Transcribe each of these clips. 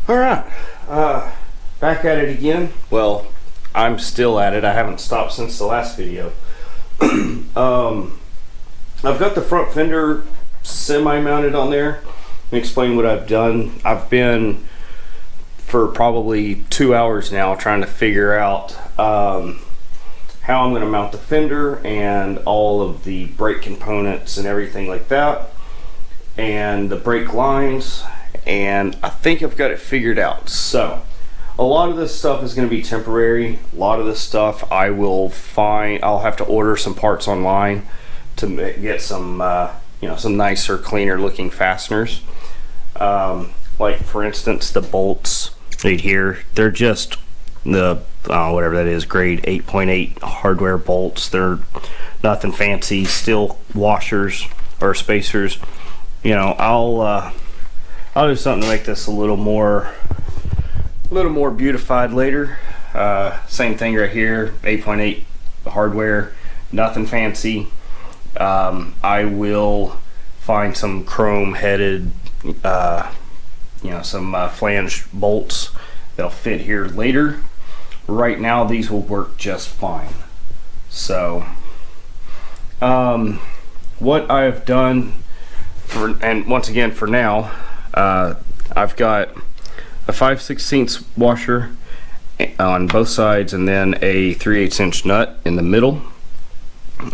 All right, back at it again. Well, I'm still at it. I haven't stopped since the last video. I've got the front fender semi-mounted on there. Let me explain what I've done. I've been for probably 2 hours now trying to figure out how I'm going to mount the fender and all of the brake components and everything like that, and the brake lines, and I think I've got it figured out. So a lot of this stuff is going to be temporary. A lot of this stuff I'll have to order some parts online to get some some nicer, cleaner looking fasteners. Like for instance, the bolts right here, they're just the whatever that is, grade 8.8 hardware bolts. They're nothing fancy, still washers or spacers. I'll do something to make this a little more beautified later. Same thing right here, 8.8 hardware, nothing fancy. I will find some chrome headed some flange bolts that'll fit here later. Right now these will work just fine. So what I've done once again for now, I've got a 5/16 washer on both sides and then a 3/8 inch nut in the middle,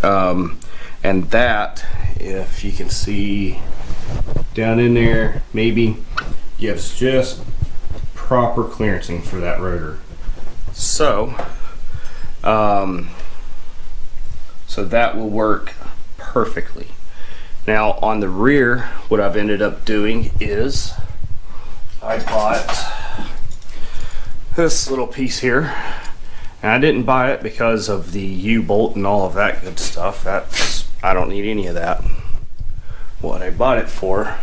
and that, if you can see down in there, maybe gives just proper clearancing for that rotor. So that will work perfectly. Now on the rear, what I've ended up doing is I bought this little piece here, and I didn't buy it because of the U-bolt and all of that good stuff. I don't need any of that. What I bought it for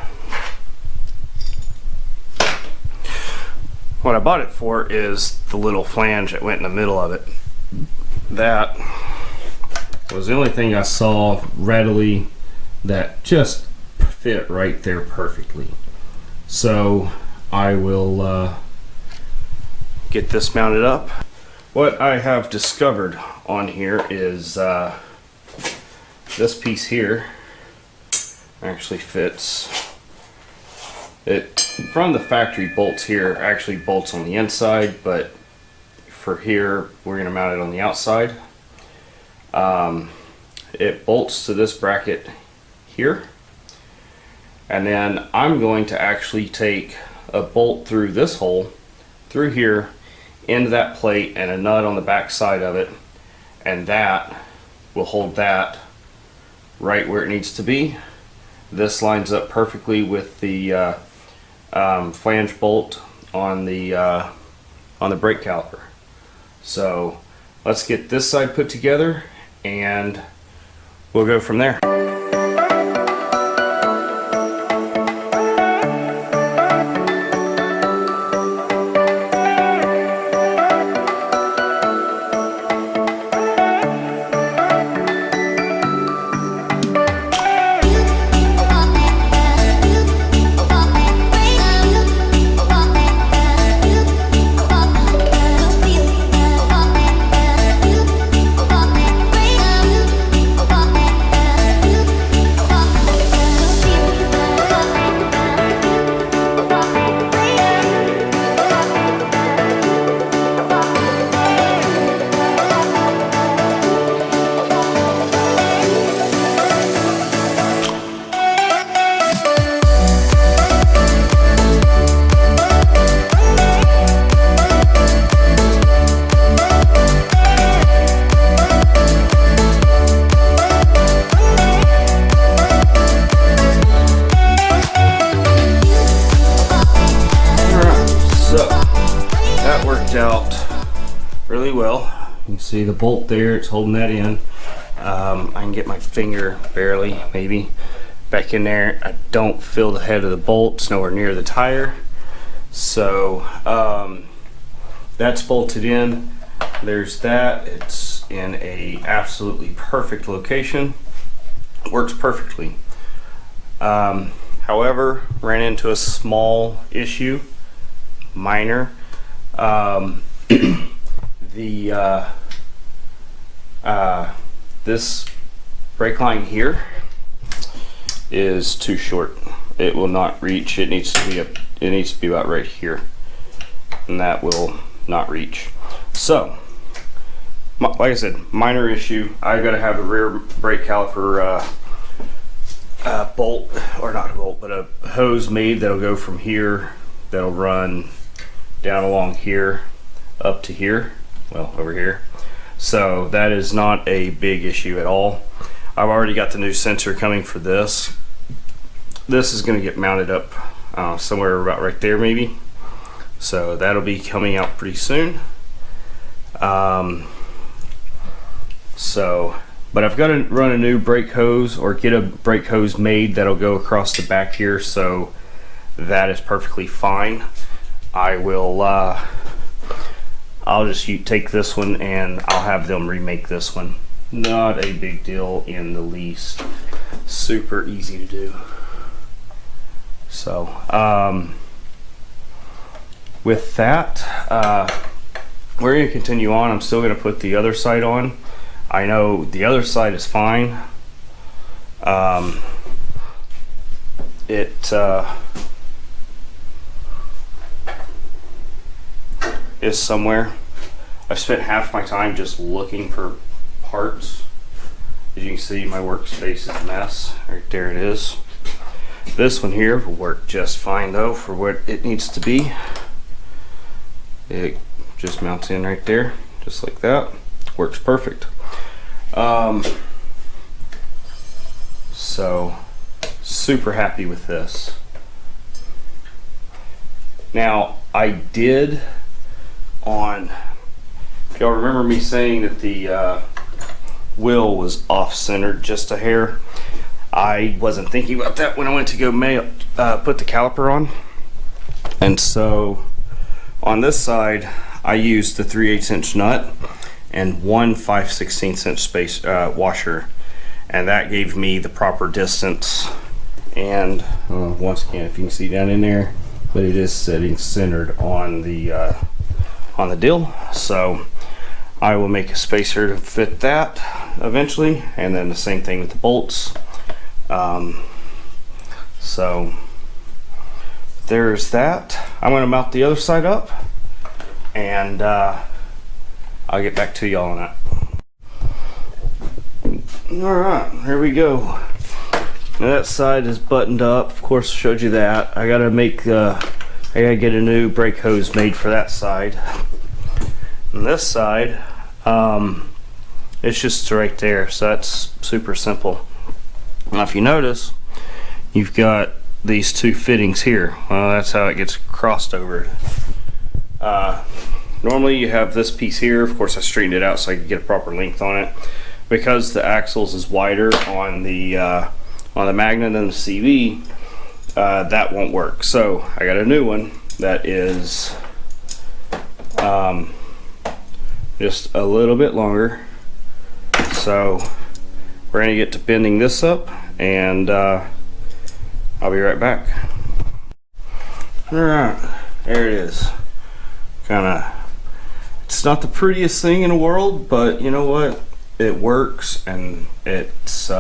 is the little flange that went in the middle of it. That was the only thing I saw readily that just fit right there perfectly. So I will get this mounted up. What I have discovered on here is this piece here actually fits. It from the factory bolts here actually bolts on the inside, but for here we're going to mount it on the outside. It bolts to this bracket here, and then I'm going to actually take a bolt through this hole through here into that plate and a nut on the back side of it, and that will hold that right where it needs to be. This lines up perfectly with the flange bolt on the brake caliper. So let's get this side put together and we'll go from there. Out really well. You can see the bolt there, it's holding that in. I can get my finger barely maybe back in there. I don't feel the head of the bolt, it's nowhere near the tire. So that's bolted in. There's that. It's in a absolutely perfect location. Works perfectly. However, ran into a small issue. minor. This brake line here is too short. It will not reach. It needs to be up. It needs to be about right here, and that will not reach. So, like I said, minor issue. I got to have the rear brake caliper bolt, or not a bolt, but a hose made that'll go from here, that'll run down along here up to here, well, over here. So that is not a big issue at all. I've already got the new sensor coming for this. This is going to get mounted up somewhere about right there maybe, so that'll be coming out pretty soon. But I've got to run a new brake hose, or get a brake hose made that'll go across the back here, so that is perfectly fine. I will I'll just take this one and I'll have them remake this one. Not a big deal in the least. Super easy to do. So with that, we're going to continue on. I'm still going to put the other side on. I know the other side is fine. It is somewhere. I've spent half my time just looking for parts. As you can see, my workspace is a mess. Right there it is. This one here will work just fine though for what it needs to be. It just mounts in right there, just like that. Works perfect. So super happy with this. Now I did if y'all remember me saying that the wheel was off-centered just a hair, I wasn't thinking about that when I went to go put the caliper on. And so on this side I used the 3/8 inch nut and one 5/16 inch space washer, and that gave me the proper distance. And once again, if you can see down in there, but it is sitting centered on the deal. So I will make a spacer to fit that eventually, and then the same thing with the bolts. So there's that. I'm going to mount the other side up, and I'll get back to y'all on that. Alright, here we go. Now that side is buttoned up. Of course, showed you that. I gotta get a new brake hose made for that side. And this side, it's just right there, so that's super simple. Now if you notice, you've got these two fittings here. Well, that's how it gets crossed over. Normally you have this piece here. Of course I straightened it out so I could get a proper length on it. Because the axles is wider on the Magna than the CB, that won't work. So I got a new one that is just a little bit longer. So we're gonna get to bending this up, and I'll be right back. Alright, there it is. It's not the prettiest thing in the world, but you know what? It works, and it's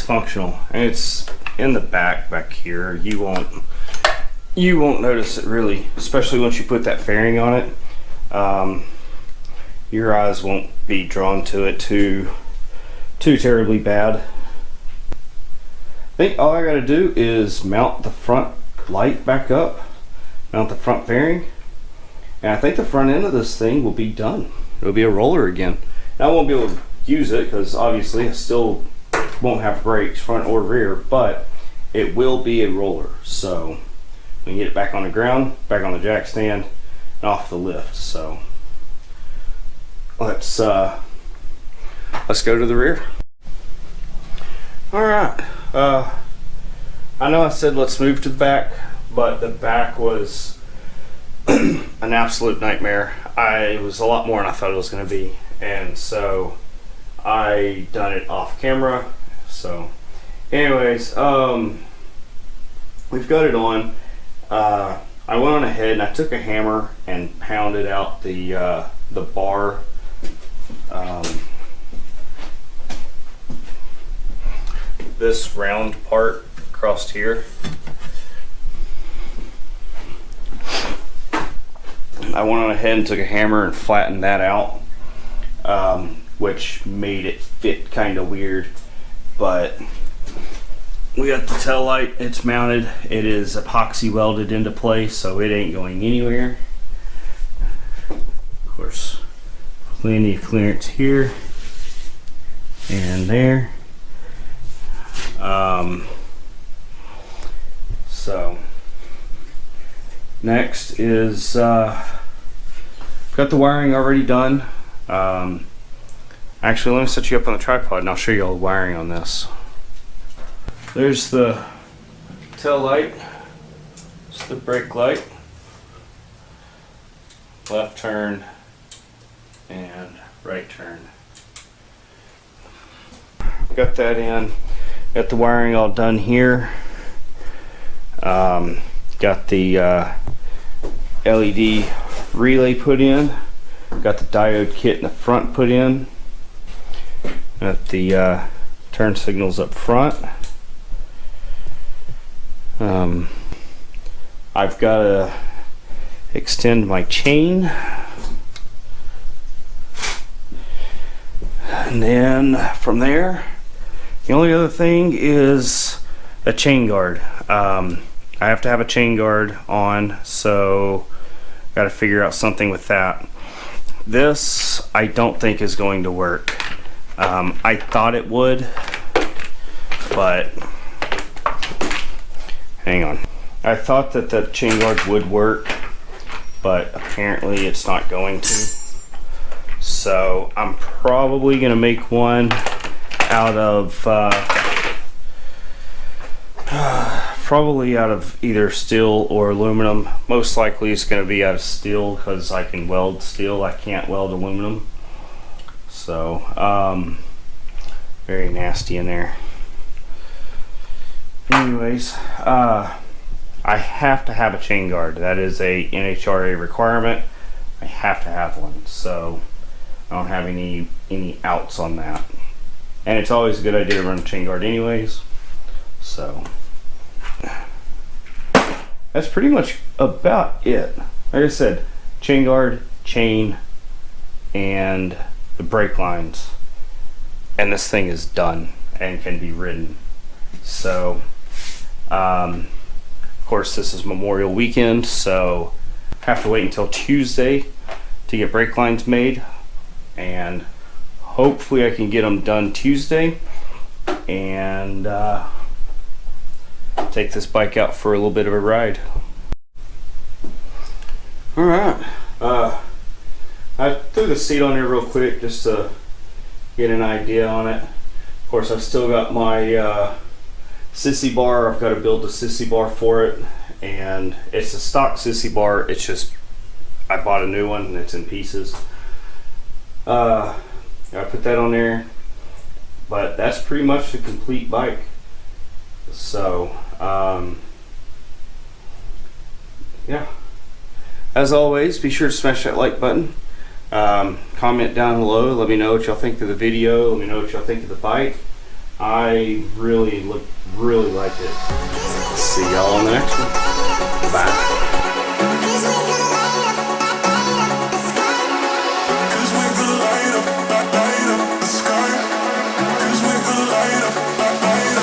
functional, and it's in the back here. You won't notice it really, especially once you put that fairing on it. Your eyes won't be drawn to it too terribly bad. I think all I gotta do is mount the front light back up, mount the front fairing, and I think the front end of this thing will be done. It'll be a roller again. Now I won't be able to use it because obviously I still won't have brakes, front or rear, but it will be a roller. So we can get it back on the ground, back on the jack stand, and off the lift. So let's go to the rear. All right. I know I said let's move to the back, but the back was an absolute nightmare. It was a lot more than I thought it was going to be, and so I done it off camera. So anyways, we've got it on. I went on ahead and I took a hammer and pounded out the bar. This round part across here. I went on ahead and took a hammer and flattened that out, which made it fit kind of weird, but we got the tail light. It's mounted. It is epoxy welded into place, so it ain't going anywhere. Of course, plenty of clearance here and there. So next is got the wiring already done. Actually, let me set you up on the tripod and I'll show you all the wiring on this. There's the tail light. It's the brake light. Left turn and right turn. Got that in. Got the wiring all done here. Got the LED relay put in. Got the diode kit in the front put in. Got the turn signals up front. I've got to extend my chain. And then from there, the only other thing is a chain guard. I have to have a chain guard on, so got to figure out something with that. This I don't think is going to work. I thought it would, but hang on. I thought that the chain guard would work, but apparently it's not going to. So I'm probably going to make one out of probably out of either steel or aluminum. Most likely it's going to be out of steel because I can weld steel. I can't weld aluminum. So very nasty in there. Anyways, I have to have a chain guard. That is a NHRA requirement. I have to have one. So I don't have any outs on that. And it's always a good idea to run a chain guard anyways. So that's pretty much about it. Like I said, chain guard, chain, and the brake lines. And this thing is done and can be ridden. So, of course, this is Memorial Weekend, so I have to wait until Tuesday to get brake lines made. And hopefully I can get them done Tuesday and take this bike out for a little bit of a ride. Alright, I threw the seat on there real quick just to get an idea on it. Of course, I've still got my sissy bar. I've got to build a sissy bar for it, and it's a stock sissy bar. It's just I bought a new one and it's in pieces. I put that on there, but that's pretty much the complete bike. So yeah, as always, be sure to smash that like button. Comment down below, let me know what y'all think of the video, let me know what y'all think of the bike. I really like it. See y'all on the next one.